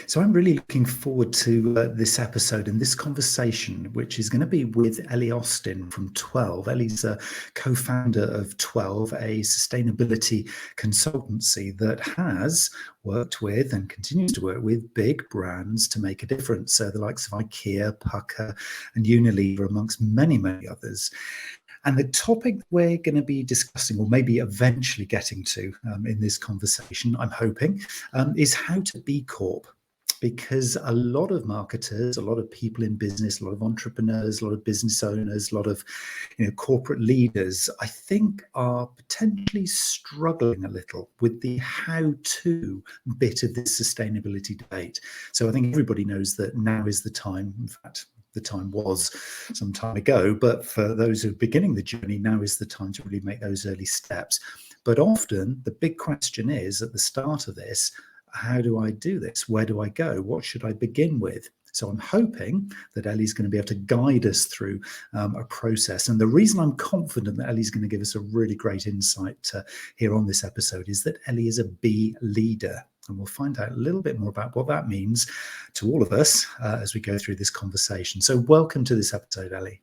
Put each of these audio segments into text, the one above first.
So I'm really looking forward to this episode and this conversation, which is going to be with Ellie Austin from 12. Ellie's a co-founder of 12, a sustainability consultancy that has worked with and continues to work with big brands to make a difference. So the likes of IKEA, Pucker, and Unilever, amongst many, many others. And the topic we're going to be discussing, or maybe eventually getting to in this conversation, I'm hoping, is how to B Corp. Because a lot of marketers, a lot of people in business, a lot of entrepreneurs, a lot of business owners, a lot of corporate leaders, I think are potentially struggling a little with the how-to bit of this sustainability debate. So I think everybody knows that now is the time. In fact, the time was some time ago, but for those who are beginning the journey, now is the time to really make those early steps. But often the big question is at the start of this, how do I do this? Where do I go? What should I begin with? So I'm hoping that Ellie's going to be able to guide us through a process. And the reason I'm confident that Ellie's going to give us a really great insight here on this episode is that Ellie is a B leader. And we'll find out a little bit more about what that means to all of us as we go through this conversation. So welcome to this episode, Ellie.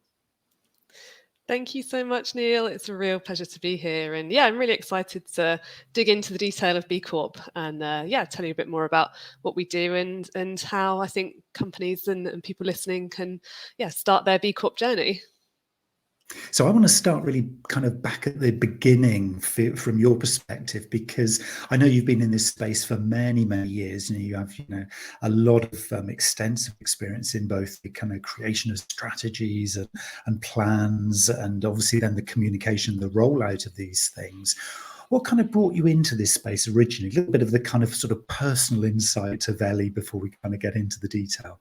Thank you so much, Neil. It's a real pleasure to be here. And yeah, I'm really excited to dig into the detail of B Corp and tell you a bit more about what we do and how I think companies and people listening can start their B Corp journey. So I want to start really kind of back at the beginning from your perspective, because I know you've been in this space for many, many years. You have, a lot of extensive experience in both the kind of creation of strategies and plans, and obviously then the communication, the rollout of these things. What kind of brought you into this space originally? A little bit of the kind of sort of personal insight of Ellie before we kind of get into the detail.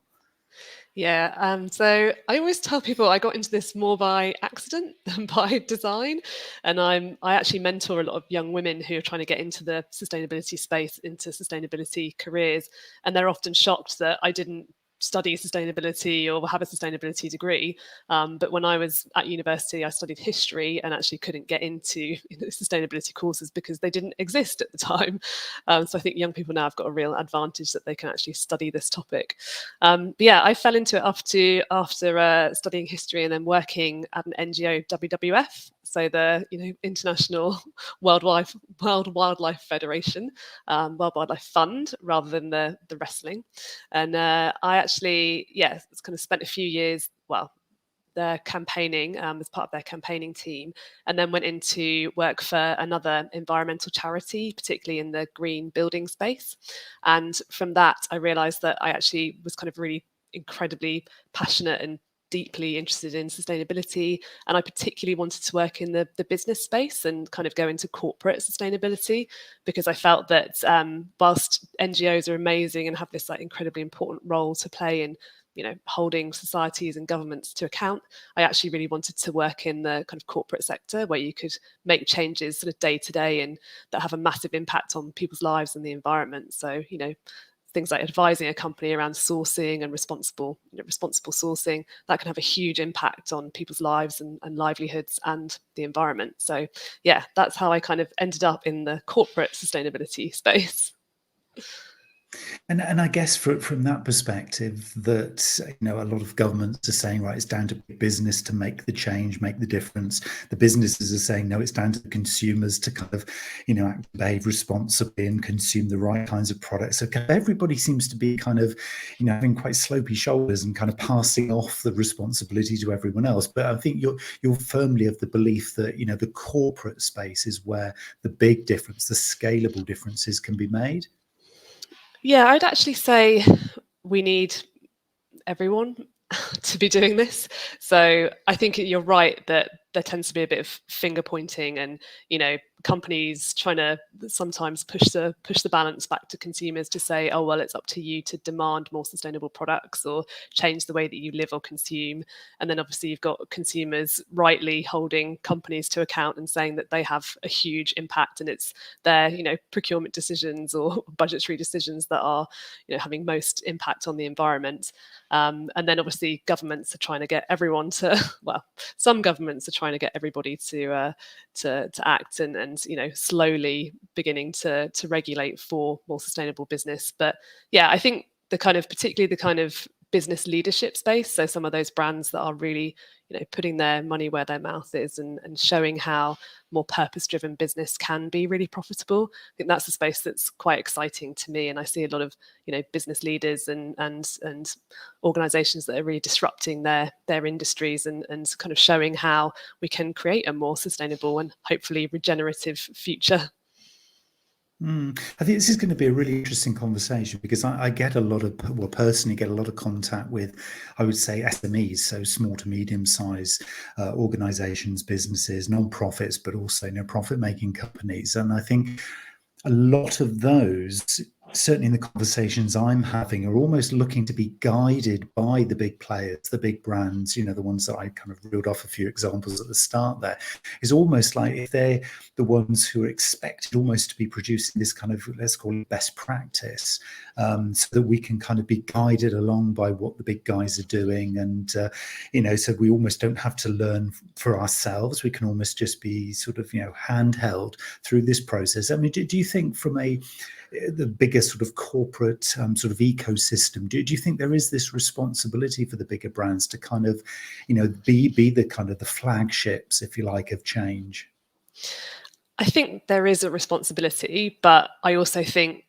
Yeah, so I always tell people I got into this more by accident than by design. And I actually mentor a lot of young women who are trying to get into the sustainability space, into sustainability careers. And they're often shocked that I didn't study sustainability or have a sustainability degree. But when I was at university, I studied history and actually couldn't get into sustainability courses because they didn't exist at the time. So I think young people now have got a real advantage that they can actually study this topic. But yeah, I fell into it after studying history and then working at an NGO, WWF. So the International World Wildlife Federation, World Wildlife Fund, rather than the wrestling. And I actually, it's kind of spent a few years, their campaigning as part of their campaigning team, and then went into work for another environmental charity, particularly in the green building space. And from that, I realized that I actually was kind of really incredibly passionate and deeply interested in sustainability, and I particularly wanted to work in the business space and kind of go into corporate sustainability, because I felt that whilst NGOs are amazing and have this incredibly important role to play in holding societies and governments to account, I actually really wanted to work in the kind of corporate sector where you could make changes sort of day to day and that have a massive impact on people's lives and the environment. So things like advising a company around sourcing and responsible sourcing, that can have a huge impact on people's lives and livelihoods and the environment. So yeah, that's how I kind of ended up in the corporate sustainability space. And I guess from that perspective, that a lot of governments are saying, right, it's down to business to make the change, make the difference. The businesses are saying, no, it's down to the consumers to kind of behave responsibly and consume the right kinds of products. So everybody seems to be kind of having quite slopey shoulders and kind of passing off the responsibility to everyone else. But I think you're firmly of the belief that the corporate space is where the big difference, the scalable differences can be made. Yeah, I'd actually say we need everyone to be doing this. So I think you're right that there tends to be a bit of finger pointing and companies trying to sometimes push the balance back to consumers to say, oh well, it's up to you to demand more sustainable products or change the way that you live or consume. And then obviously you've got consumers rightly holding companies to account and saying that they have a huge impact and it's their procurement decisions or budgetary decisions that are having most impact on the environment. And then obviously governments are trying to get everyone to, some governments are trying to get everybody to act and slowly beginning to regulate for more sustainable business. But yeah, I think particularly the kind of business leadership space. So some of those brands that are really, putting their money where their mouth is and showing how more purpose-driven business can be really profitable. I think that's a space that's quite exciting to me. And I see a lot of, business leaders and organizations that are really disrupting their industries and kind of showing how we can create a more sustainable and hopefully regenerative future. I think this is going to be a really interesting conversation because I get a lot of, well, personally get a lot of contact with, I would say, SMEs, so small to medium-sized organizations, businesses, non-profits, but also profit-making companies. And I think a lot of those, certainly in the conversations I'm having, are almost looking to be guided by the big players, the big brands, the ones that I kind of reeled off a few examples at the start there. It's almost like if they're the ones who are expected almost to be producing this kind of, let's call it best practice, so that we can kind of be guided along by what the big guys are doing. And, so we almost don't have to learn for ourselves. We can almost just be sort of, handheld through this process. I mean, do you think from the bigger sort of corporate sort of ecosystem, do you think there is this responsibility for the bigger brands to kind of, be the kind of the flagships, if you like, of change? I think there is a responsibility, but I also think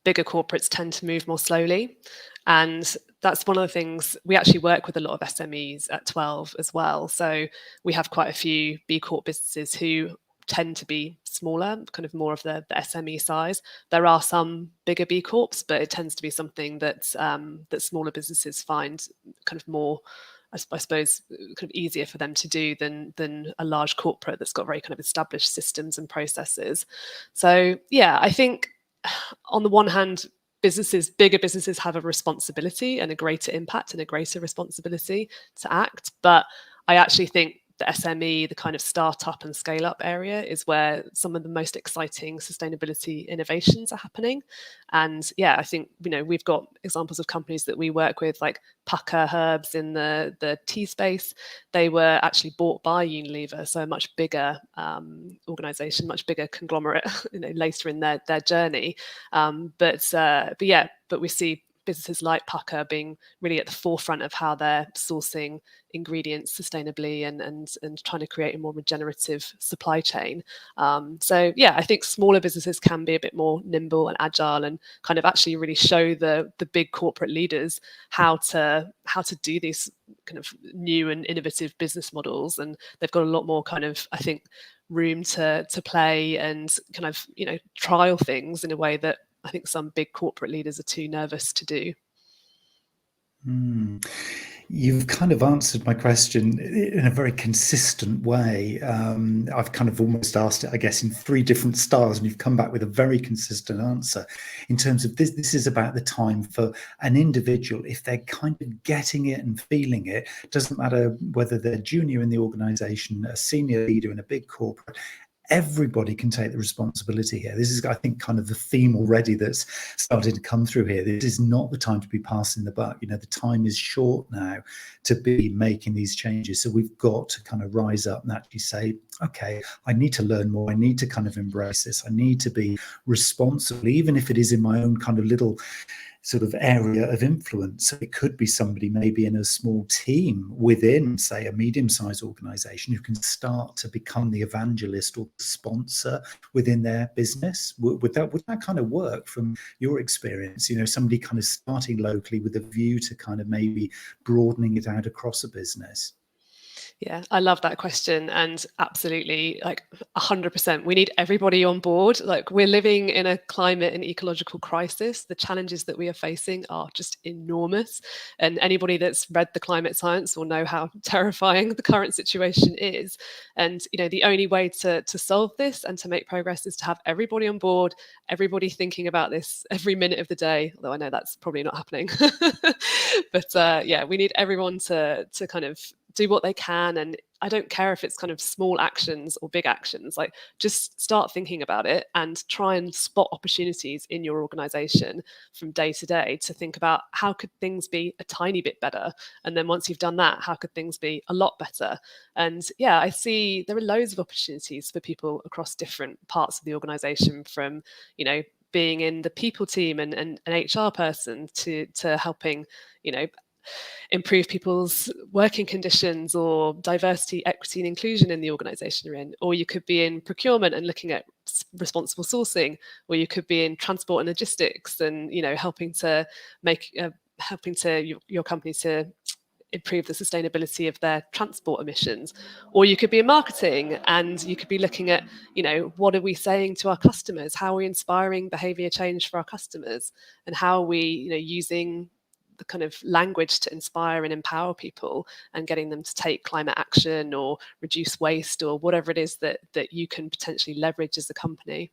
bigger corporates tend to move more slowly. And that's one of the things, we actually work with a lot of SMEs at 12 as well. So we have quite a few B Corp businesses who tend to be smaller, kind of more of the SME size. There are some bigger B Corps, but it tends to be something that smaller businesses find kind of more, I suppose, kind of easier for them to do than a large corporate that's got very kind of established systems and processes. So yeah, I think on the one hand, bigger businesses have a responsibility and a greater impact and a greater responsibility to act. But I actually think the SME, the kind of startup and scale up area is where some of the most exciting sustainability innovations are happening. And yeah, I think, we've got examples of companies that we work with, like Pucker Herbs in the tea space. They were actually bought by Unilever, so a much bigger organization, much bigger conglomerate, later in their journey. But we see businesses like Pucker being really at the forefront of how they're sourcing ingredients sustainably and trying to create a more regenerative supply chain. So yeah, I think smaller businesses can be a bit more nimble and agile and kind of actually really show the big corporate leaders how to do these kind of new and innovative business models. And they've got a lot more kind of, I think, room to play and kind of, trial things in a way that I think some big corporate leaders are too nervous to do. You've kind of answered my question in a very consistent way. I've kind of almost asked it, I guess, in 3 different styles, and you've come back with a very consistent answer in terms of this. This is about the time for an individual, if they're kind of getting it and feeling it, doesn't matter whether they're junior in the organization, a senior leader in a big corporate. Everybody can take the responsibility here. This is, I think, kind of the theme already that's started to come through here. This is not the time to be passing the buck. The time is short now to be making these changes. So we've got to kind of rise up and actually say, okay, I need to learn more. I need to kind of embrace this. I need to be responsible, even if it is in my own kind of little sort of area of influence. So it could be somebody maybe in a small team within, say, a medium-sized organization who can start to become the evangelist or sponsor within their business. Would that kind of work from your experience? Somebody kind of starting locally with a view to kind of maybe broadening it out across a business. Yeah, I love that question. And absolutely, like 100%, we need everybody on board. Like, we're living in a climate and ecological crisis. The challenges that we are facing are just enormous. And anybody that's read the climate science will know how terrifying the current situation is. And, the only way to solve this and to make progress is to have everybody on board, everybody thinking about this every minute of the day, although I know that's probably not happening. But yeah, we need everyone to kind of do what they can. And I don't care if it's kind of small actions or big actions, like just start thinking about it and try and spot opportunities in your organization from day to day to think about how could things be a tiny bit better. And then once you've done that, how could things be a lot better? And yeah, I see there are loads of opportunities for people across different parts of the organization, from, being in the people team and an HR person to helping, improve people's working conditions or diversity, equity and inclusion in the organization you're in. Or you could be in procurement and looking at responsible sourcing, or you could be in transport and logistics and, helping to make, your company to improve the sustainability of their transport emissions. Or you could be in marketing and you could be looking at, what are we saying to our customers? How are we inspiring behavior change for our customers? And how are we, using the kind of language to inspire and empower people and getting them to take climate action or reduce waste or whatever it is that you can potentially leverage as a company.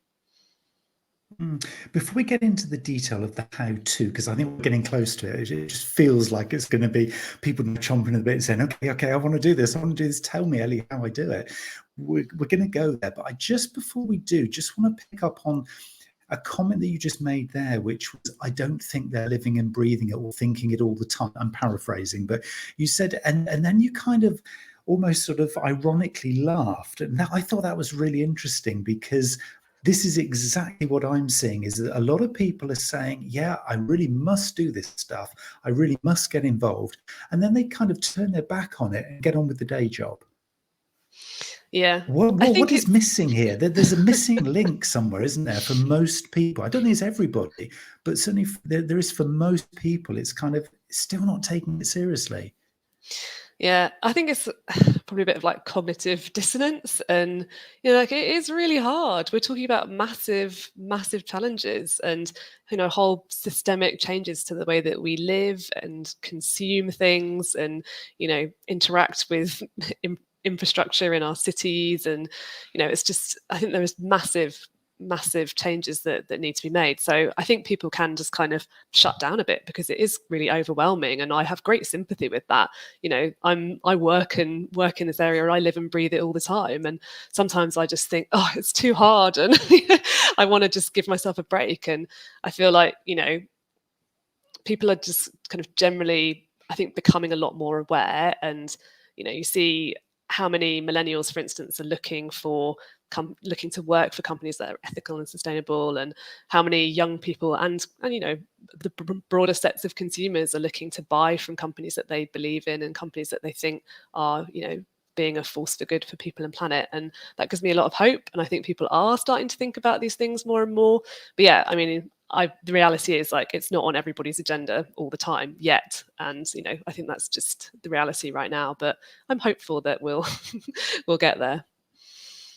Before we get into the detail of the how-to, because I think we're getting close to it, it just feels like it's going to be people chomping at the bit saying, okay, I want to do this. Tell me, Ellie, how I do it. We're going to go there. But before we do, just want to pick up on a comment that you just made there, which was, I don't think they're living and breathing it or thinking it all the time. I'm paraphrasing, but you said, and then you kind of almost sort of ironically laughed. And I thought that was really interesting, because this is exactly what I'm seeing, is that a lot of people are saying, yeah, I really must do this stuff. I really must get involved. And then they kind of turn their back on it and get on with the day job. Yeah. What is missing here? There's a missing link somewhere, isn't there, for most people? I don't think it's everybody, but certainly there is for most people. It's kind of still not taking it seriously. Yeah, I think it's probably a bit of like cognitive dissonance, and it is really hard. We're talking about massive, massive challenges, and whole systemic changes to the way that we live and consume things, and interact with infrastructure in our cities, and it's just, I think there is massive changes that need to be made. So I think people can just kind of shut down a bit, because it is really overwhelming, and I have great sympathy with that. I work in this area, I live and breathe it all the time, and sometimes I just think, oh, it's too hard, and I want to just give myself a break. And I feel like people are just kind of generally, I think, becoming a lot more aware. And you see how many millennials, for instance, are looking to work for companies that are ethical and sustainable, and how many young people and the broader sets of consumers are looking to buy from companies that they believe in and companies that they think are being a force for good for people and planet. And that gives me a lot of hope, and I think people are starting to think about these things more and more. But yeah, I mean, the reality is, like, it's not on everybody's agenda all the time yet, and I think that's just the reality right now. But I'm hopeful that we'll get there.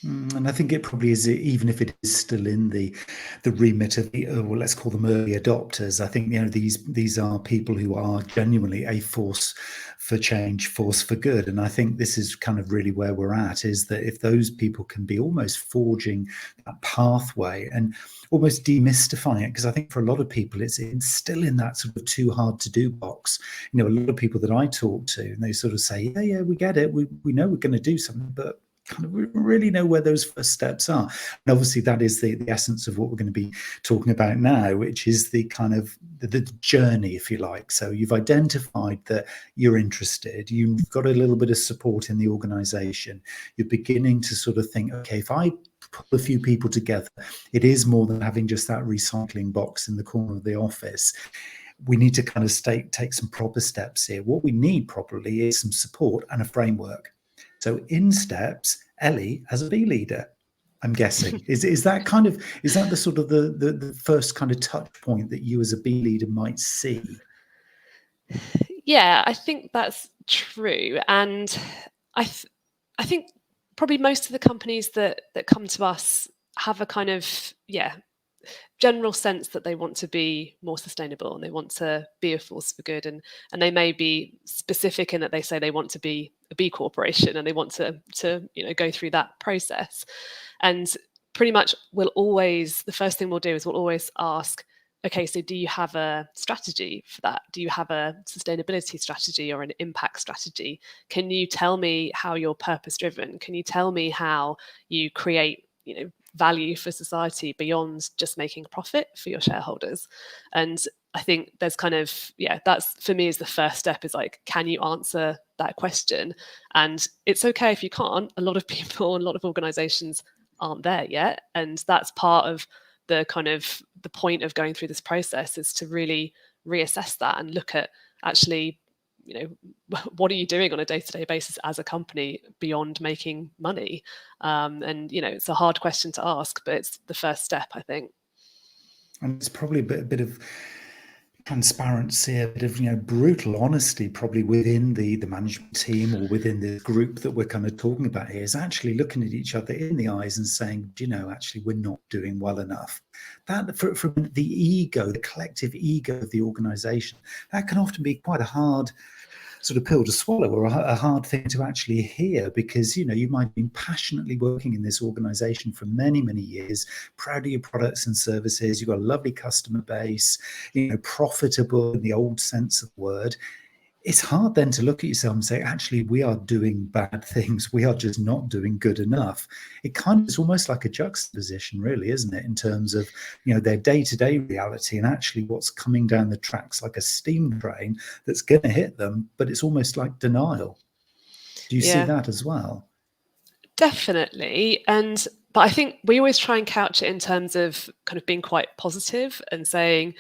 And I think it probably is, even if it is still in the remit of the, well, let's call them early adopters. I think these are people who are genuinely a force for change, force for good. And I think this is kind of really where we're at, is that if those people can be almost forging that pathway and almost demystifying it, because I think for a lot of people it's still in that sort of too hard to do box. A lot of people that I talk to, and they sort of say, yeah, we get it, we know we're going to do something, but kind of really know where those first steps are. And obviously that is the essence of what we're going to be talking about now, which is the kind of the journey, if you like. So you've identified that you're interested, you've got a little bit of support in the organization, you're beginning to sort of think, okay, if I pull a few people together, it is more than having just that recycling box in the corner of the office. We need to kind of take some proper steps here. What we need properly is some support and a framework. So in steps, Ellie as a B leader, I'm guessing, is that the sort of the first kind of touch point that you as a B leader might see? Yeah, I think that's true. And I think probably most of the companies that come to us have a kind of, general sense that they want to be more sustainable and they want to be a force for good, and they may be specific in that they say they want to be a B corporation and they want to go through that process. And pretty much the first thing we'll do is we'll always ask, okay, so do you have a strategy for that? Do you have a sustainability strategy or an impact strategy? Can you tell me how you're purpose driven? Can you tell me how you create value for society beyond just making a profit for your shareholders? And I think there's kind of, that's for me is the first step, is like, can you answer that question? And it's okay if you can't. A lot of people, a lot of organizations aren't there yet. And that's part of the point of going through this process is to really reassess that and look at actually, what are you doing on a day-to-day basis as a company beyond making money? And it's a hard question to ask, but it's the first step, I think. And it's probably a bit of transparency, a bit of brutal honesty, probably within the management team or within the group that we're kind of talking about here, is actually looking at each other in the eyes and saying, actually we're not doing well enough. That from the ego, the collective ego of the organization, that can often be quite a hard sort of pill to swallow, or a hard thing to actually hear, because you might have been passionately working in this organization for many, many years, proud of your products and services, you've got a lovely customer base, profitable in the old sense of the word. It's hard then to look at yourself and say, actually, we are doing bad things. We are just not doing good enough. It kind of is almost like a juxtaposition, really, isn't it? In terms of, their day-to-day reality and actually what's coming down the tracks like a steam train that's going to hit them, but it's almost like denial. Do you see that as well? Definitely. But I think we always try and couch it in terms of kind of being quite positive and saying,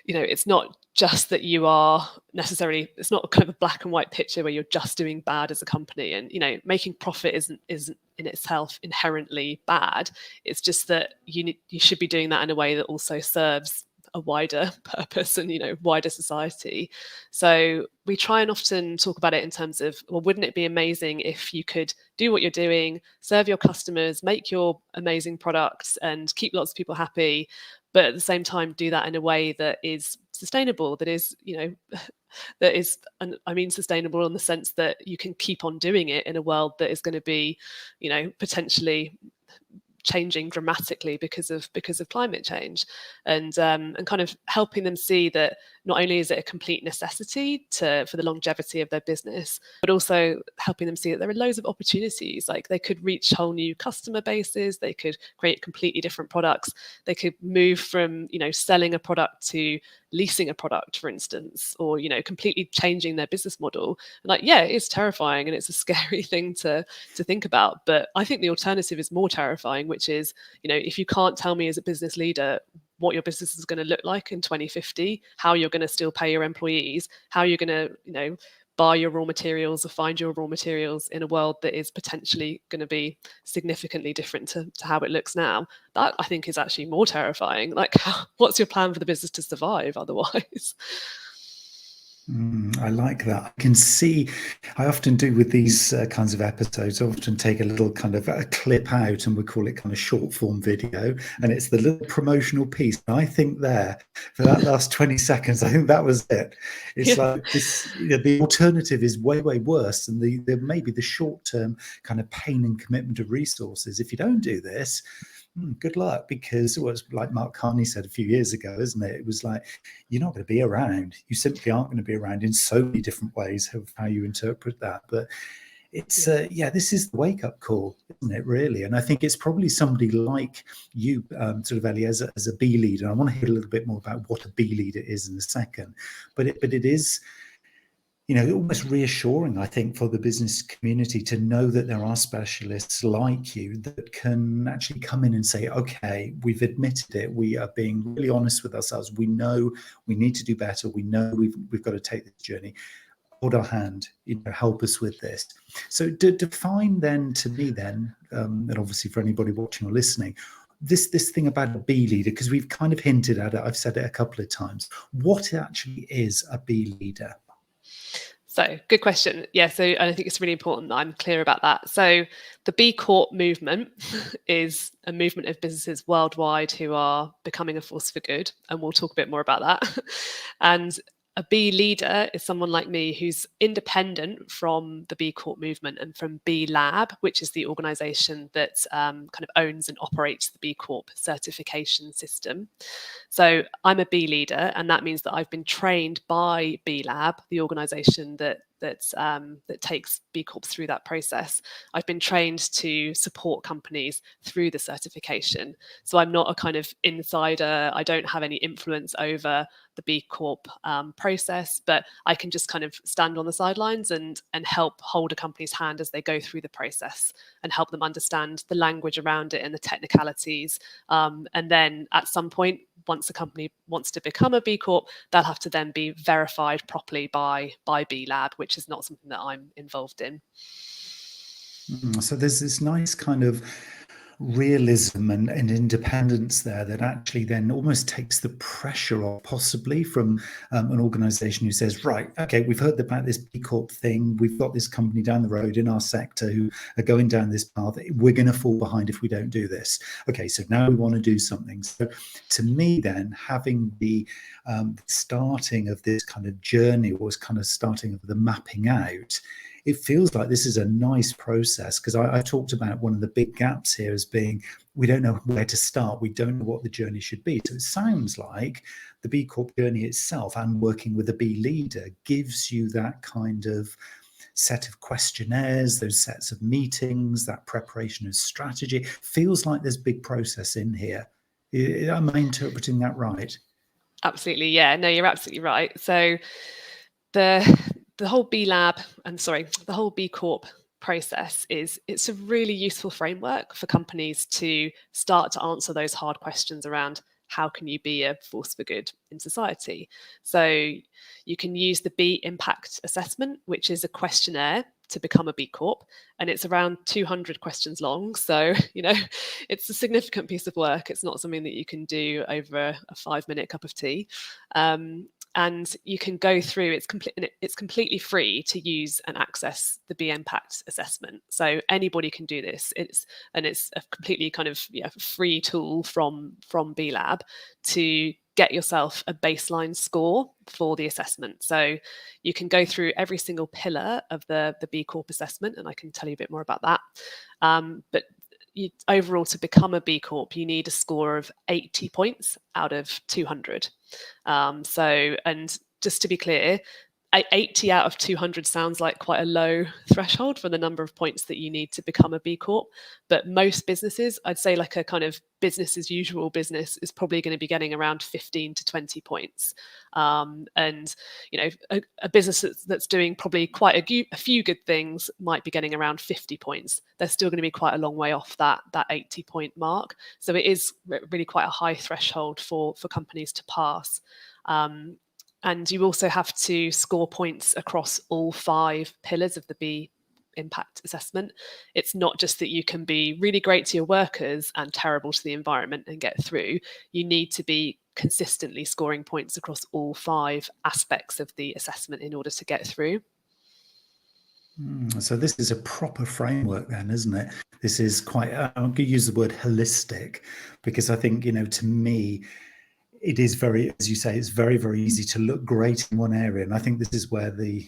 it's not just that you are necessarily, it's not kind of a black and white picture where you're just doing bad as a company, and making profit isn't in itself inherently bad. It's just that you should be doing that in a way that also serves a wider purpose and wider society. So we try and often talk about it in terms of, well, wouldn't it be amazing if you could do what you're doing, serve your customers, make your amazing products and keep lots of people happy, but at the same time do that in a way that is sustainable, that is I mean sustainable in the sense that you can keep on doing it in a world that is going to be potentially changing dramatically because of climate change, and kind of helping them see that not only is it a complete necessity for the longevity of their business, but also helping them see that there are loads of opportunities. Like they could reach whole new customer bases, they could create completely different products, they could move from selling a product to leasing a product, for instance, or completely changing their business model. And it's terrifying and it's a scary thing to think about, but I think the alternative is more terrifying, which is if you can't tell me as a business leader what your business is going to look like in 2050, how you're going to still pay your employees, how you're going to buy your raw materials or find your raw materials in a world that is potentially going to be significantly different to how it looks now, that I think is actually more terrifying. Like, what's your plan for the business to survive otherwise? I like that. I can see, I often do with these kinds of episodes, I often take a little kind of a clip out and we call it kind of short form video. And it's the little promotional piece. And I think there, for that last 20 seconds, I think that was it. It's like this, the alternative is way, way worse than the maybe the short term kind of pain and commitment of resources. If you don't do this, good luck, because it was like Mark Carney said a few years ago, isn't it? It was like, you're not going to be around. You simply aren't going to be around in so many different ways of how you interpret that. But it's, this is the wake up call, isn't it, really? And I think it's probably somebody like you, sort of, Ellie, as a B leader. I want to hear a little bit more about what a B leader is in a second. But it is, almost reassuring, I think, for the business community to know that there are specialists like you that can actually come in and say, okay, we've admitted it. We are being really honest with ourselves. We know we need to do better. We know we've got to take this journey. Hold our hand, help us with this. So define then to me then, and obviously for anybody watching or listening, this thing about a B leader, because we've kind of hinted at it. I've said it a couple of times. What actually is a B leader? So, good question. Yeah, so I think it's really important that I'm clear about that. So the B Corp movement is a movement of businesses worldwide who are becoming a force for good, and we'll talk a bit more about that. And a B leader is someone like me who's independent from the B Corp movement and from B Lab, which is the organization that kind of owns and operates the B Corp certification system. So I'm a B leader, and that means that I've been trained by B Lab, the organization that that takes B Corps through that process. I've been trained to support companies through the certification. So I'm not a kind of insider. I don't have any influence over the B Corp process, but I can just kind of stand on the sidelines and help hold a company's hand as they go through the process and help them understand the language around it and the technicalities. And then at some point, once a company wants to become a B Corp, they'll have to then be verified properly by B Lab, which is not something that I'm involved in. So there's this nice kind of realism and independence there that actually then almost takes the pressure off, possibly, from an organization who says, right, okay, we've heard about this B Corp thing, we've got this company down the road in our sector who are going down this path, we're going to fall behind if we don't do this. Okay, so now we want to do something. So to me then, having the starting of this kind of journey, or kind of starting of the mapping out, it feels like this is a nice process, because I talked about one of the big gaps here as being, we don't know where to start. We don't know what the journey should be. So it sounds like the B Corp journey itself, and working with a B leader, gives you that kind of set of questionnaires, those sets of meetings, that preparation of strategy. Feels like there's a big process in here. Am I interpreting that right? Absolutely. Yeah, no, you're absolutely right. So the whole the whole B Corp process it's a really useful framework for companies to start to answer those hard questions around how can you be a force for good in society. So you can use the B Impact Assessment, which is a questionnaire to become a B Corp, and it's around 200 questions long. So, it's a significant piece of work. It's not something that you can do over a 5-minute cup of tea. And you can go through, it's completely free to use and access the B Impact Assessment. So anybody can do this. It's a completely kind of free tool from B Lab to get yourself a baseline score for the assessment. So you can go through every single pillar of the B Corp assessment, and I can tell you a bit more about that. But overall, to become a B Corp, you need a score of 80 points out of 200. And just to be clear, 80 out of 200 sounds like quite a low threshold for the number of points that you need to become a B Corp. But most businesses, I'd say like a kind of business as usual business, is probably going to be getting around 15 to 20 points. And, a business that's doing probably quite a few good things might be getting around 50 points. They're still going to be quite a long way off that 80-point mark. So it is really quite a high threshold for companies to pass. And you also have to score points across all 5 pillars of the B Impact Assessment. It's not just that you can be really great to your workers and terrible to the environment and get through. You need to be consistently scoring points across all 5 aspects of the assessment in order to get through. So this is a proper framework then, isn't it? This is quite, I'm going to use the word holistic, because I think, to me, it is very, as you say, it's very, very easy to look great in one area. And I think this is where the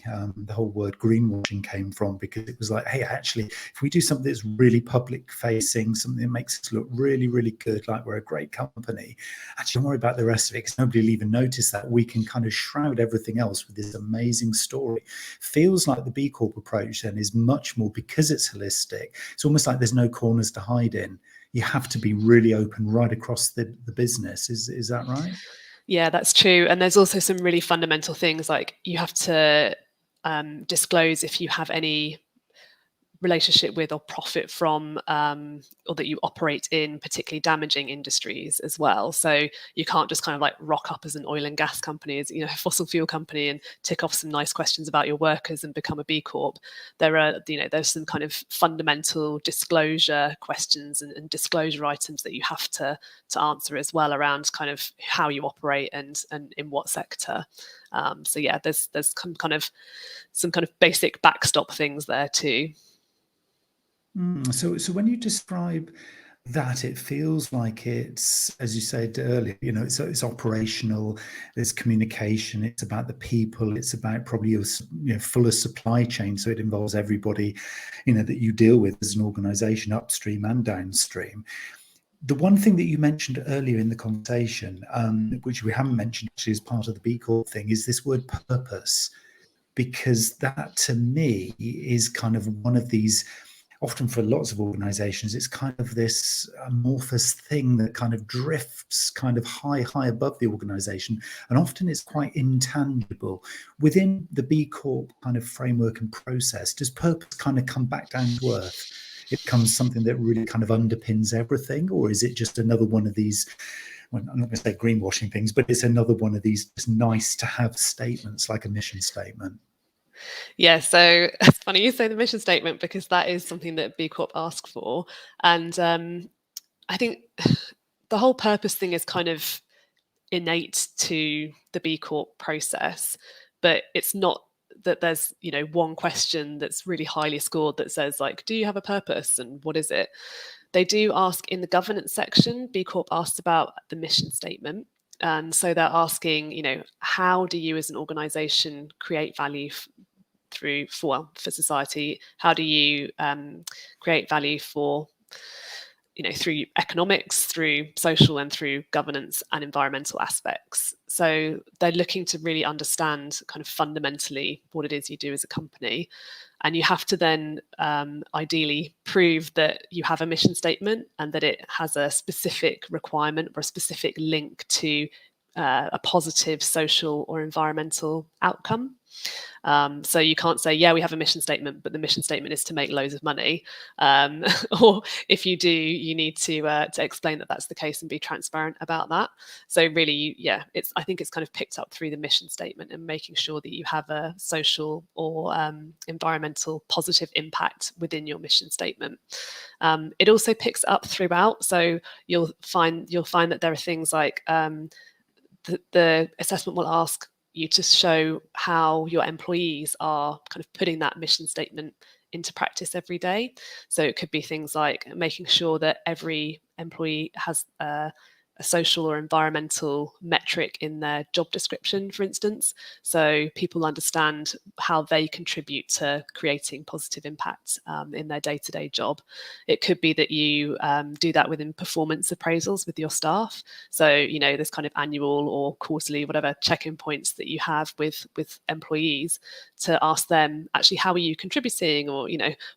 whole word greenwashing came from, because it was like, hey, actually, if we do something that's really public facing, something that makes us look really, really good, like we're a great company, actually don't worry about the rest of it, because nobody will even notice that. We can kind of shroud everything else with this amazing story. Feels like the B Corp approach then is much more, because it's holistic. It's almost like there's no corners to hide in. You have to be really open right across the business. Is that right? Yeah, that's true. And there's also some really fundamental things, like you have to disclose if you have any relationship with or profit from or that you operate in particularly damaging industries as well. So you can't just kind of like rock up as an oil and gas company, as a fossil fuel company, and tick off some nice questions about your workers and become a B Corp. There's some kind of fundamental disclosure questions and disclosure items that you have to answer as well, around kind of how you operate and in what sector. So yeah, there's some kind of basic backstop things there too. So when you describe that, it feels like it's, as you said earlier, it's operational, there's communication, it's about the people, it's about probably your fuller supply chain. So it involves everybody, that you deal with as an organization, upstream and downstream. The one thing that you mentioned earlier in the conversation, which we haven't mentioned actually as part of the B Corp thing, is this word purpose. because that to me is kind of one of these, often for lots of organizations, it's kind of this amorphous thing that kind of drifts kind of high above the organization. And often it's quite intangible. Within the B Corp kind of framework and process, does purpose kind of come back down to earth? It becomes something that really kind of underpins everything? Or is it just another one of these, well, I'm not going to say greenwashing things, but it's another one of these just nice to have statements like a mission statement? Yeah, so it's funny you say the mission statement, because that is something that B Corp ask for. And I think the whole purpose thing is kind of innate to the B Corp process, but it's not that there's, one question that's really highly scored that says, like, do you have a purpose and what is it? They do ask in the governance section. B Corp asked about the mission statement. And so they're asking, how do you as an organization create value for society? How do you create value for, through economics, through social, and through governance and environmental aspects? So they're looking to really understand kind of fundamentally what it is you do as a company. And you have to then ideally prove that you have a mission statement and that it has a specific requirement or a specific link to a positive social or environmental outcome. So you can't say, yeah, we have a mission statement, but the mission statement is to make loads of money. Or if you do, you need to explain that that's the case and be transparent about that. So really, yeah, I think it's kind of picked up through the mission statement and making sure that you have a social or environmental positive impact within your mission statement. It also picks up throughout. So you'll find that there are things like the assessment will ask you to show how your employees are kind of putting that mission statement into practice every day. So it could be things like making sure that every employee has a social or environmental metric in their job description, for instance, so people understand how they contribute to creating positive impact in their day-to-day job. It could be that you do that within performance appraisals with your staff. So, there's kind of annual or quarterly, whatever, check-in points that you have with employees to ask them, actually, how are you contributing? Or,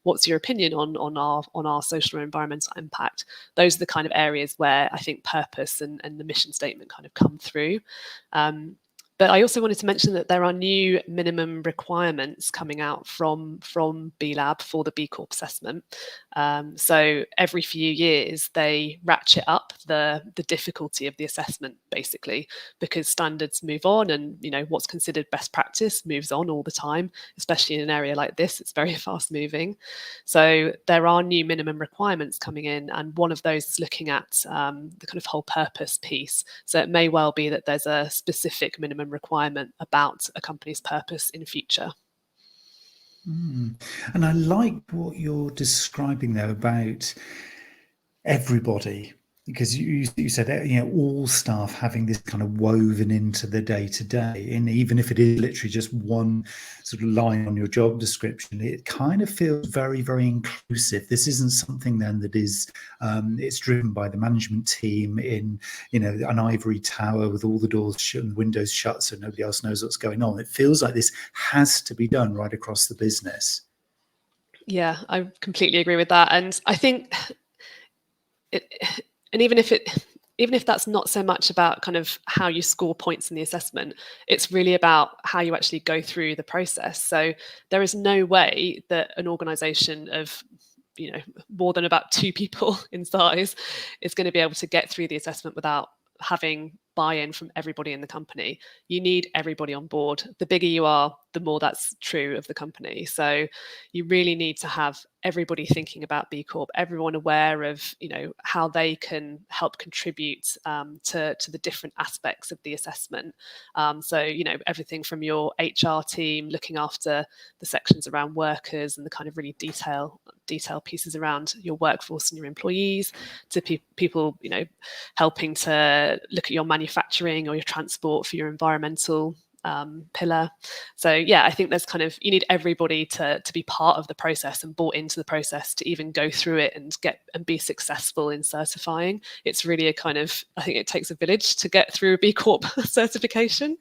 what's your opinion on our social or environmental impact? Those are the kind of areas where I think purpose and the mission statement kind of come through. But I also wanted to mention that there are new minimum requirements coming out from B Lab for the B Corp assessment. So every few years they ratchet up the difficulty of the assessment, basically, because standards move on, and what's considered best practice moves on all the time, especially in an area like this. It's very fast moving. So there are new minimum requirements coming in, and one of those is looking at the kind of whole purpose piece. So it may well be that there's a specific minimum requirement about a company's purpose in future. And I like what you're describing there about everybody, because you said, all staff having this kind of woven into the day-to-day, and even if it is literally just one sort of line on your job description, it kind of feels very, very inclusive. This isn't something then that is it's driven by the management team in an ivory tower with all the doors shut and windows shut so nobody else knows what's going on. It feels like this has to be done right across the business. Yeah, I completely agree with that. And I think and even if that's not so much about kind of how you score points in the assessment, it's really about how you actually go through the process. So there is no way that an organization of more than about 2 people in size is going to be able to get through the assessment without having buy-in from everybody in the company. You need everybody on board. The bigger you are, the more that's true of the company. So you really need to have everybody thinking about B Corp, everyone aware of how they can help contribute to the different aspects of the assessment. So everything from your HR team looking after the sections around workers and the kind of really detail pieces around your workforce and your employees, to people helping to look at your manufacturing or your transport for your environmental pillar. So yeah, I think there's you need everybody to be part of the process and bought into the process to even go through it and be successful in certifying. It's really I think it takes a village to get through a B Corp certification.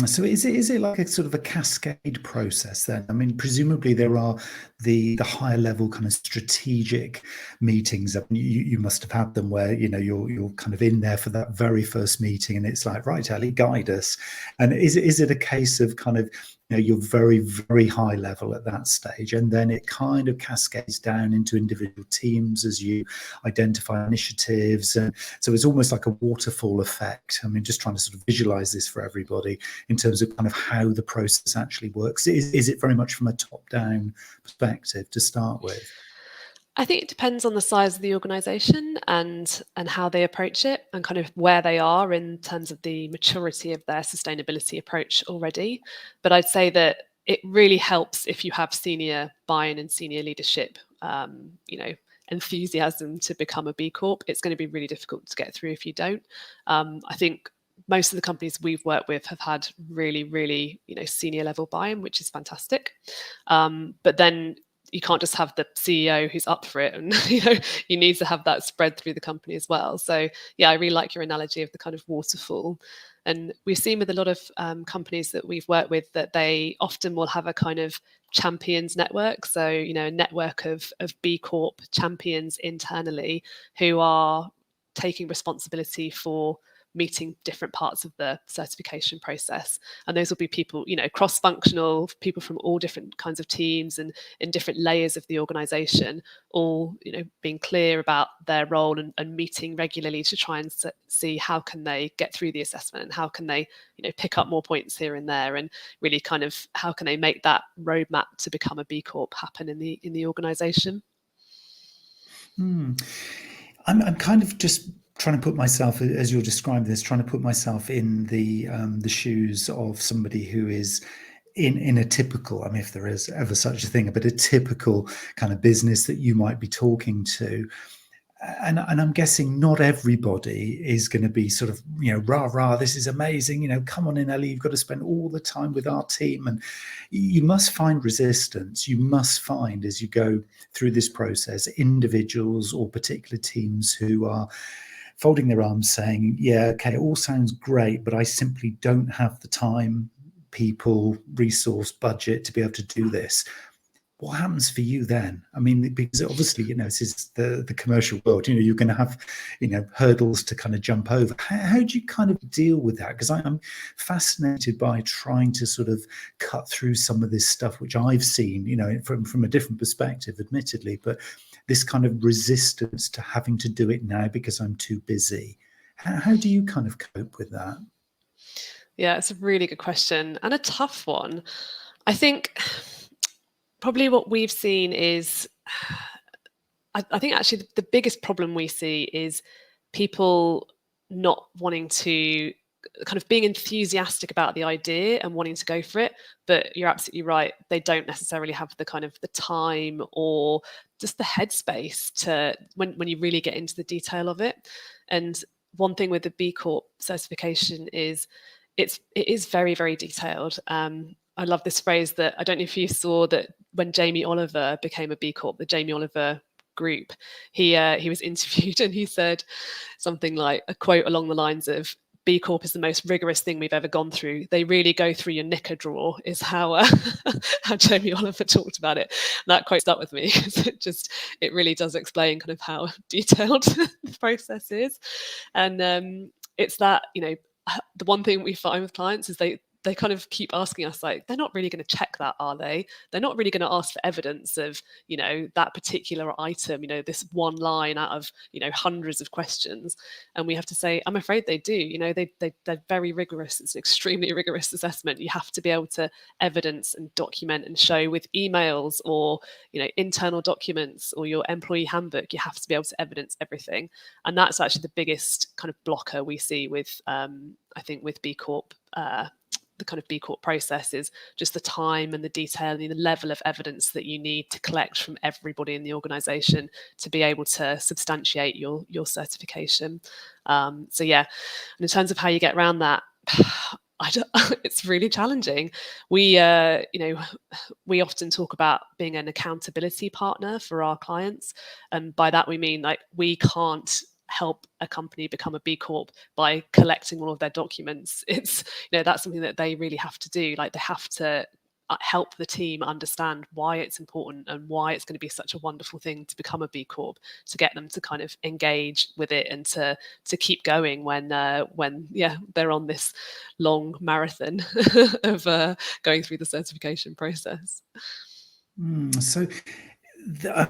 So is it like a sort of a cascade process then? I mean, presumably there are the higher level kind of strategic meetings. I mean, you must have had them where, you know, you're kind of in there for that very first meeting and it's like, right, Ellie, guide us. And is it a case of kind of, you know, you're very, very high level at that stage, and then it kind of cascades down into individual teams as you identify initiatives, and so it's almost like a waterfall effect. I mean, just trying to sort of visualize this for everybody in terms of kind of how the process actually works. Is it very much from a top-down perspective to start with? I think it depends on the size of the organization and how they approach it and kind of where they are in terms of the maturity of their sustainability approach already. But I'd say that it really helps if you have senior buy-in and senior leadership, you know, enthusiasm to become a B Corp. It's going to be really difficult to get through if you don't. I think most of the companies we've worked with have had really, really, you know, senior level buy-in, which is fantastic. But then you can't just have the CEO who's up for it, and you know, you need to have that spread through the company as well. So yeah, I really like your analogy of the kind of waterfall. And we've seen with a lot of companies that we've worked with that they often will have a kind of champions network. So, you know, a network of B Corp champions internally who are taking responsibility for meeting different parts of the certification process. And those will be people, you know, cross-functional, people from all different kinds of teams and in different layers of the organization, all, you know, being clear about their role and meeting regularly to try and see how can they get through the assessment and how can they, you know, pick up more points here and there, and really kind of how can they make that roadmap to become a B Corp happen in the organization. I'm kind of just trying to put myself, as you're describing this, trying to put myself in the shoes of somebody who is in a typical, I mean, if there is ever such a thing, but a typical kind of business that you might be talking to. And I'm guessing not everybody is going to be sort of, you know, rah, rah, this is amazing. You know, come on in, Ellie, you've got to spend all the time with our team. And you must find resistance. You must find, as you go through this process, individuals or particular teams who are folding their arms saying, yeah, okay, it all sounds great, but I simply don't have the time, people, resource, budget to be able to do this. What happens for you then? I mean, because obviously, you know, this is the commercial world, you know, you're going to have, you know, hurdles to kind of jump over. How do you kind of deal with that? Because I'm fascinated by trying to sort of cut through some of this stuff, which I've seen, you know, from a different perspective, admittedly, but this kind of resistance to having to do it now because I'm too busy. How do you kind of cope with that? Yeah, it's a really good question and a tough one. I think probably what we've seen is, I think actually the biggest problem we see is people not wanting to kind of being enthusiastic about the idea and wanting to go for it, but you're absolutely right, they don't necessarily have the kind of the time or just the headspace to when you really get into the detail of it. And one thing with the B Corp certification is it is very, very detailed. I love this phrase that I don't know if you saw that when Jamie Oliver became a B Corp, the Jamie Oliver group, he was interviewed and he said something like a quote along the lines of, B Corp is the most rigorous thing we've ever gone through. They really go through your knicker drawer, is how how Jamie Oliver talked about it. And that quote stuck with me because it really does explain kind of how detailed the process is. And it's that, you know, the one thing we find with clients is they kind of keep asking us, like, they're not really going to check that, are they? They're not really going to ask for evidence of, you know, that particular item, you know, this one line out of, you know, hundreds of questions. And we have to say, I'm afraid they do. You know, they're very rigorous. It's an extremely rigorous assessment. You have to be able to evidence and document and show with emails or, you know, internal documents or your employee handbook. You have to be able to evidence everything. And that's actually the biggest kind of blocker we see with, I think, with B Corp. The kind of B Corp process is just the time and the detail and the level of evidence that you need to collect from everybody in the organization to be able to substantiate your certification. So yeah, and in terms of how you get around that, it's really challenging. We, you know, we often talk about being an accountability partner for our clients, and by that we mean, like, we can't help a company become a B Corp by collecting all of their documents. It's, that's something that they really have to do. Like, they have to help the team understand why it's important and why it's going to be such a wonderful thing to become a B Corp, to get them to kind of engage with it and to keep going when they're on this long marathon of going through the certification process. So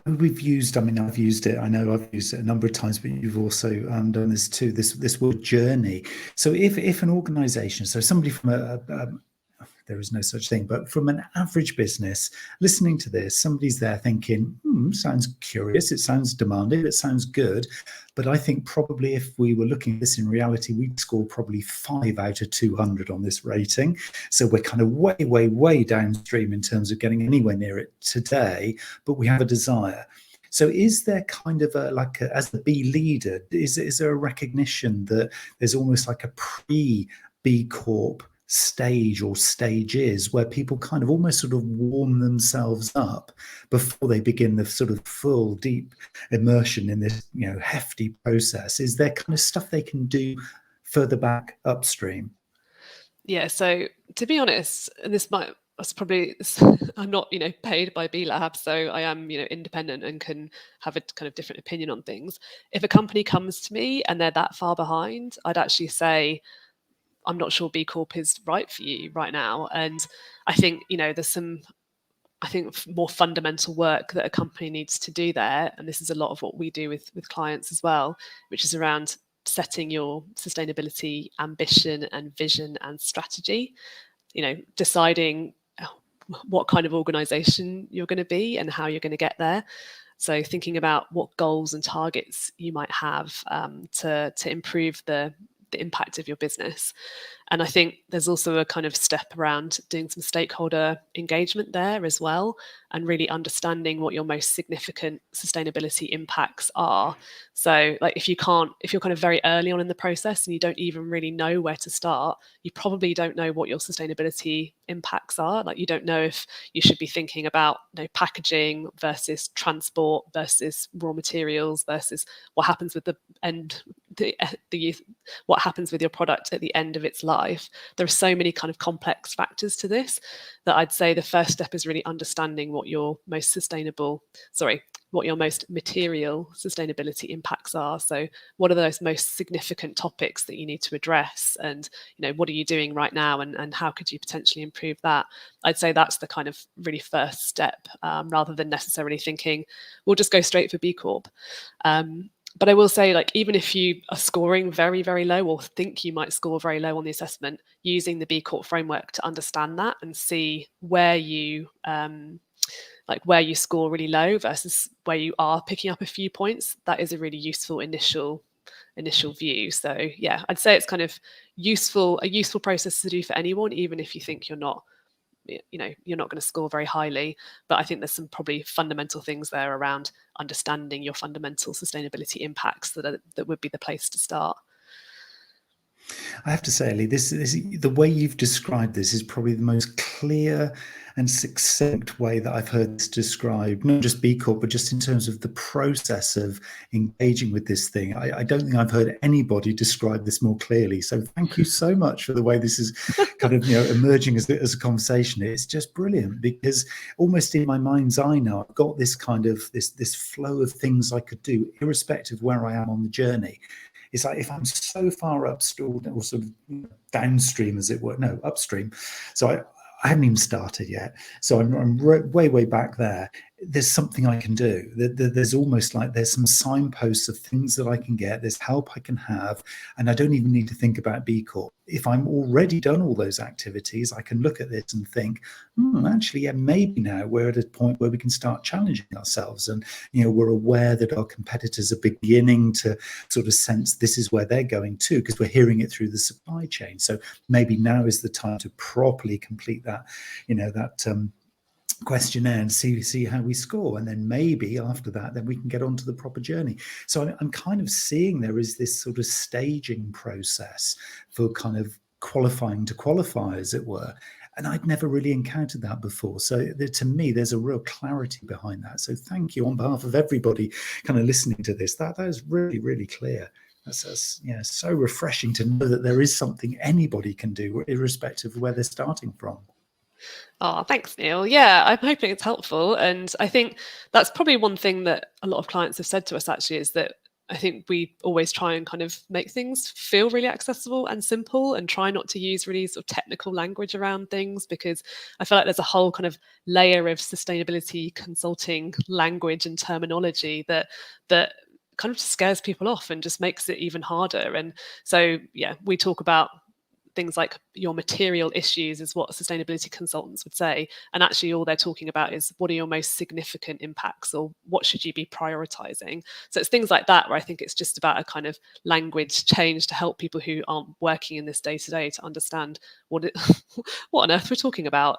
we've used, I've used it, I know I've used it a number of times, but you've also done this too, this word journey. So if an organization, so somebody from there is no such thing, but from an average business listening to this, somebody's there thinking, sounds curious, it sounds demanding, it sounds good. But I think probably if we were looking at this in reality, we'd score probably 5 out of 200 on this rating. So we're kind of way, way, way downstream in terms of getting anywhere near it today, but we have a desire. So is there kind of as the B leader, is there a recognition that there's almost like a pre-B Corp stage or stages where people kind of almost sort of warm themselves up before they begin the sort of full deep immersion in this hefty process? Is there kind of stuff they can do further back upstream? Yeah, so to be honest, and I'm not paid by B Lab, so I am independent and can have a kind of different opinion on things. If a company comes to me and they're that far behind, I'd actually say, I'm not sure B Corp is right for you right now. And I think, there's some, more fundamental work that a company needs to do there. And this is a lot of what we do with clients as well, which is around setting your sustainability ambition and vision and strategy, deciding what kind of organization you're going to be and how you're going to get there. So thinking about what goals and targets you might have to improve the impact of your business. And I think there's also a kind of step around doing some stakeholder engagement there as well, and really understanding what your most significant sustainability impacts are. So like if you're kind of very early on in the process and you don't even really know where to start, you probably don't know what your sustainability impacts are. Like you don't know if you should be thinking about packaging versus transport versus raw materials versus what happens with what happens with your product at the end of its life. There are so many kind of complex factors to this that I'd say the first step is really understanding what your most material sustainability impacts are. So what are those most significant topics that you need to address, and what are you doing right now, and how could you potentially improve that? I'd say that's the kind of really first step, rather than necessarily thinking we'll just go straight for B Corp. But I will say, like, even if you are scoring very, very low or think you might score very low on the assessment, using the B Corp framework to understand that and see where you score really low versus where you are picking up a few points, that is a really useful initial view. So yeah, I'd say it's kind of a useful process to do for anyone, even if you think you're not going to score very highly. But I think there's some probably fundamental things there around understanding your fundamental sustainability impacts that would be the place to start. I have to say, Ellie, this the way you've described this is probably the most clear and succinct way that I've heard this described, not just B Corp, but just in terms of the process of engaging with this thing. I don't think I've heard anybody describe this more clearly. So thank you so much for the way this is kind of emerging as a conversation. It's just brilliant, because almost in my mind's eye now, I've got this kind of this flow of things I could do, irrespective of where I am on the journey. It's like if I'm so far upstream or sort of downstream, as it were, no, upstream. So I haven't even started yet. So I'm way, way back there. There's something I can do. There's almost like there's some signposts of things that I can get. There's help I can have. And I don't even need to think about B Corp. If I'm already done all those activities, I can look at this and think, actually, yeah, maybe now we're at a point where we can start challenging ourselves. And, we're aware that our competitors are beginning to sort of sense this is where they're going to, because we're hearing it through the supply chain. So maybe now is the time to properly complete that, questionnaire and see how we score, and then maybe after that then we can get on to the proper journey. So I'm kind of seeing there is this sort of staging process for kind of qualifying to qualify, as it were. And I'd never really encountered that before. So to me, there's a real clarity behind that. So thank you on behalf of everybody kind of listening to this. That is really, really clear. That's so refreshing to know that there is something anybody can do, irrespective of where they're starting from. Oh, thanks, Neil. Yeah, I'm hoping it's helpful. And I think that's probably one thing that a lot of clients have said to us actually, is that I think we always try and kind of make things feel really accessible and simple, and try not to use really sort of technical language around things, because I feel like there's a whole kind of layer of sustainability consulting language and terminology that kind of scares people off and just makes it even harder. And so, yeah, we talk about things like your material issues is what sustainability consultants would say. And actually all they're talking about is what are your most significant impacts, or what should you be prioritizing? So it's things like that where I think it's just about a kind of language change to help people who aren't working in this day to day to understand what on earth we're talking about.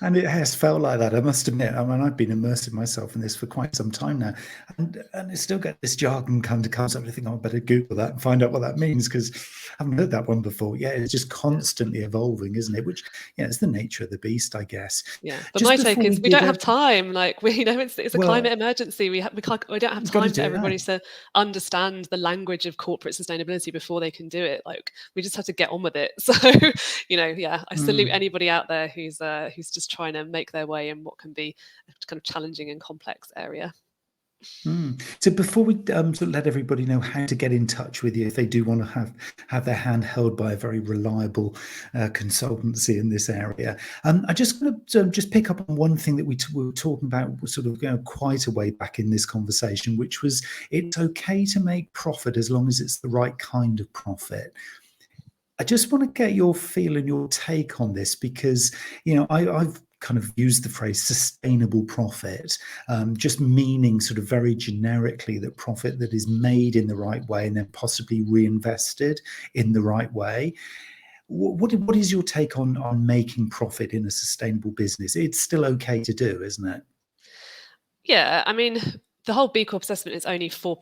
And it has felt like that, I must admit. I mean, I've been immersing myself in this for quite some time now, and I still get this jargon comes up, and I think, I better Google that and find out what that means, because I haven't heard that one before. Yeah, it's just constantly evolving, isn't it? Which, it's the nature of the beast, I guess. Yeah, but my take is we don't have time. Like it's a climate emergency. We don't have time for everybody to understand the language of corporate sustainability before they can do it. Like we just have to get on with it. So I salute anybody out there who's just trying to make their way in what can be a kind of challenging and complex area. So before we sort of let everybody know how to get in touch with you if they do want to have their hand held by a very reliable consultancy in this area, I just want to just pick up on one thing that we were talking about sort of quite a way back in this conversation, which was it's okay to make profit as long as it's the right kind of profit. I just want to get your feel and your take on this, because I've kind of used the phrase sustainable profit, just meaning sort of very generically that profit that is made in the right way and then possibly reinvested in the right way. What is your take on making profit in a sustainable business? It's still okay to do, isn't it? Yeah, I mean, the whole B Corp assessment is only for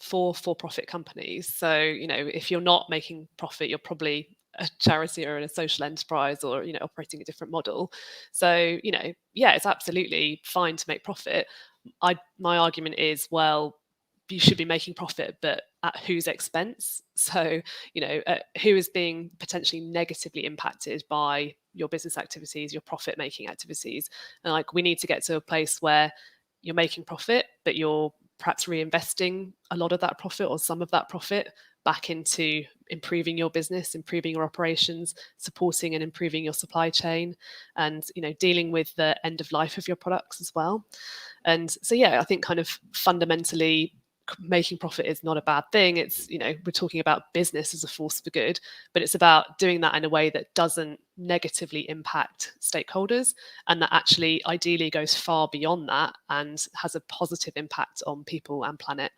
for-profit companies. So, if you're not making profit, you're probably a charity or a social enterprise, or operating a different model. So, it's absolutely fine to make profit. My argument is, well, you should be making profit, but at whose expense? So, who is being potentially negatively impacted by your business activities, your profit-making activities? And like, we need to get to a place where you're making profit, but you're perhaps reinvesting a lot of that profit or some of that profit back into improving your business, improving your operations, supporting and improving your supply chain, and dealing with the end of life of your products as well. And so, I think kind of fundamentally making profit is not a bad thing. It's, we're talking about business as a force for good, but it's about doing that in a way that doesn't negatively impact stakeholders, and that actually ideally goes far beyond that and has a positive impact on people and planet.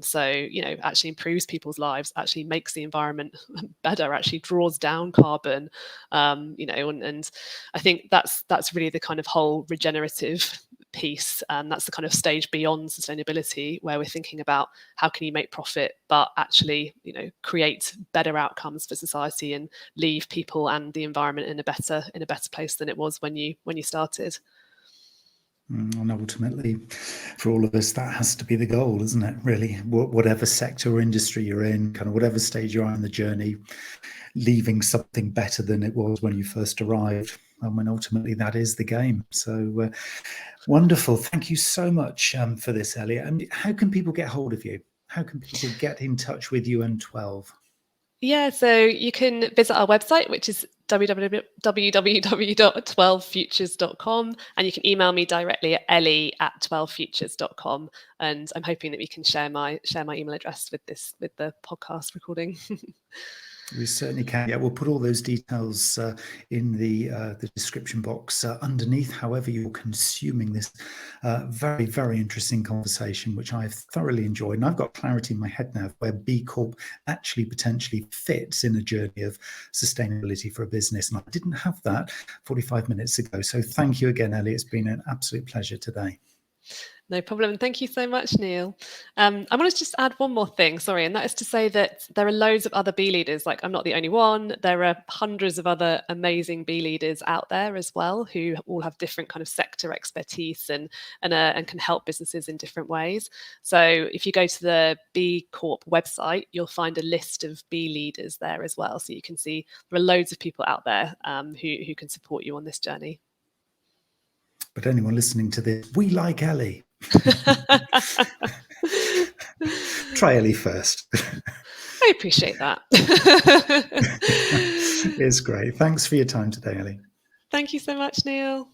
So, actually improves people's lives, actually makes the environment better, actually draws down carbon, and I think that's really the kind of whole regenerative piece. That's the kind of stage beyond sustainability, where we're thinking about how can you make profit but actually create better outcomes for society and leave people and the environment in a better place than it was when you started. And ultimately, for all of us, that has to be the goal, isn't it? Really, whatever sector or industry you're in, kind of whatever stage you are in the journey, leaving something better than it was when you first arrived. I mean, ultimately, that is the game. So wonderful. Thank you so much for this, Ellie. How can people get hold of you? How can people get in touch with you and 12? Yeah, so you can visit our website, which is www.12futures.com, and you can email me directly at ellie@12futures.com. And I'm hoping that we can share my email address with the podcast recording. We certainly can. Yeah, we'll put all those details in the description box underneath, however you're consuming this very, very interesting conversation, which I've thoroughly enjoyed. And I've got clarity in my head now where B Corp actually potentially fits in a journey of sustainability for a business. And I didn't have that 45 minutes ago. So thank you again, Ellie. It's been an absolute pleasure today. No problem. Thank you so much, Neil. I want to just add one more thing, sorry, and that is to say that there are loads of other B leaders. Like, I'm not the only one. There are hundreds of other amazing B leaders out there as well, who all have different kind of sector expertise and can help businesses in different ways. So if you go to the B Corp website, you'll find a list of B leaders there as well. So you can see there are loads of people out there who can support you on this journey. But anyone listening to this, we like Ellie. Try Ellie first. I appreciate that. It's great. Thanks for your time today, Ellie. Thank you so much, Neil.